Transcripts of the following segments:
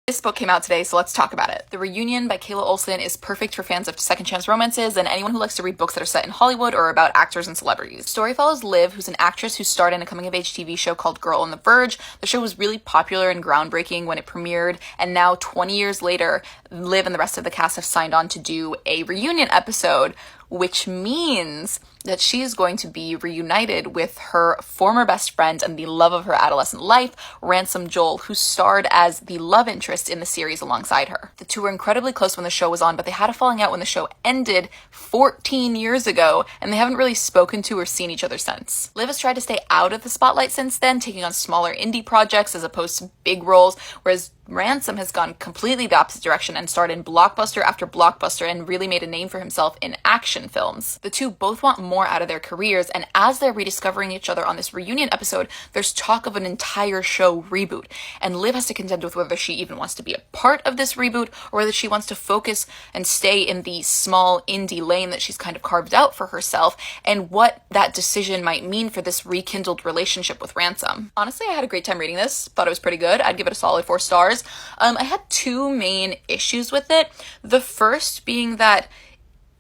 This book came out today, so let's talk about it. The Reunion by Kayla Olson is perfect for fans of second chance romances and anyone who likes to read books that are set in Hollywood or about actors and celebrities. The story follows Liv, who's an actress who starred in a coming-of-age TV show called Girl on the Verge. The show was really popular and groundbreaking when it premiered, and now 20 years later, Liv and the rest of the cast have signed on to do a reunion episode, which means that she is going to be reunited with her former best friend and the love of her adolescent life, Ransom Joel, who starred as the love interest in the series alongside her. The two were incredibly close when the show was on, but they had a falling out when the show ended 14 years ago, and they haven't really spoken to or seen each other since. Liv has tried to stay out of the spotlight since then, taking on smaller indie projects as opposed to big roles, whereas Ransom has gone completely the opposite direction and starred in blockbuster after blockbuster and really made a name for himself in action films. The two both want more out of their careers, and as they're rediscovering each other on this reunion episode, there's talk of an entire show reboot, and Liv has to contend with whether she even wants to be a part of this reboot or whether she wants to focus and stay in the small indie lane that she's kind of carved out for herself, and what that decision might mean for this rekindled relationship with Ransom. Honestly, I had a great time reading this. Thought it was pretty good. I'd give it a solid 4 stars. I had 2 main issues with it. The first being that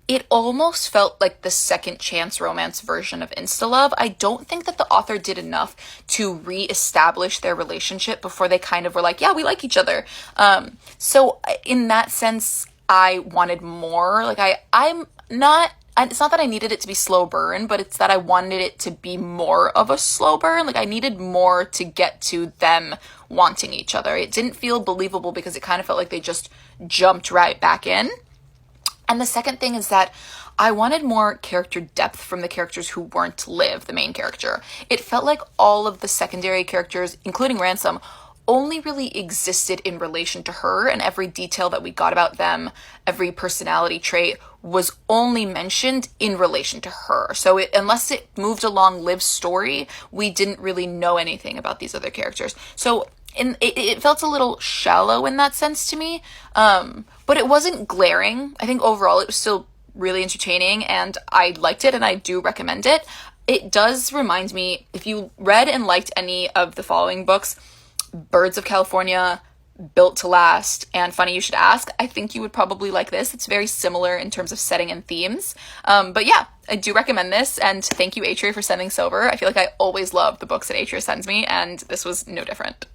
it almost felt like the second chance romance version of Insta-Love. I don't think that the author did enough to re-establish their relationship before they kind of were like, yeah, we like each other. So in that sense, I wanted more. Like it's not that I needed it to be slow burn, but it's that I wanted it to be more of a slow burn. Like I needed more to get to them wanting each other. It didn't feel believable because it kind of felt like they just jumped right back in. And the second thing is that I wanted more character depth from the characters who weren't Liv, the main character. It felt like all of the secondary characters, including Ransom, only really existed in relation to her, and every detail that we got about them, every personality trait, was only mentioned in relation to her. So unless it moved along Liv's story, we didn't really know anything about these other characters. So it felt a little shallow in that sense to me, but it wasn't glaring. I think overall it was still really entertaining, and I liked it, and I do recommend it. It does remind me, if you read and liked any of the following books, Birds of California, Built to Last, and Funny You Should Ask, I think you would probably like this. It's very similar in terms of setting and themes. But yeah, I do recommend this, and thank you, Atria, for sending this over. I feel like I always love the books that Atria sends me, and this was no different.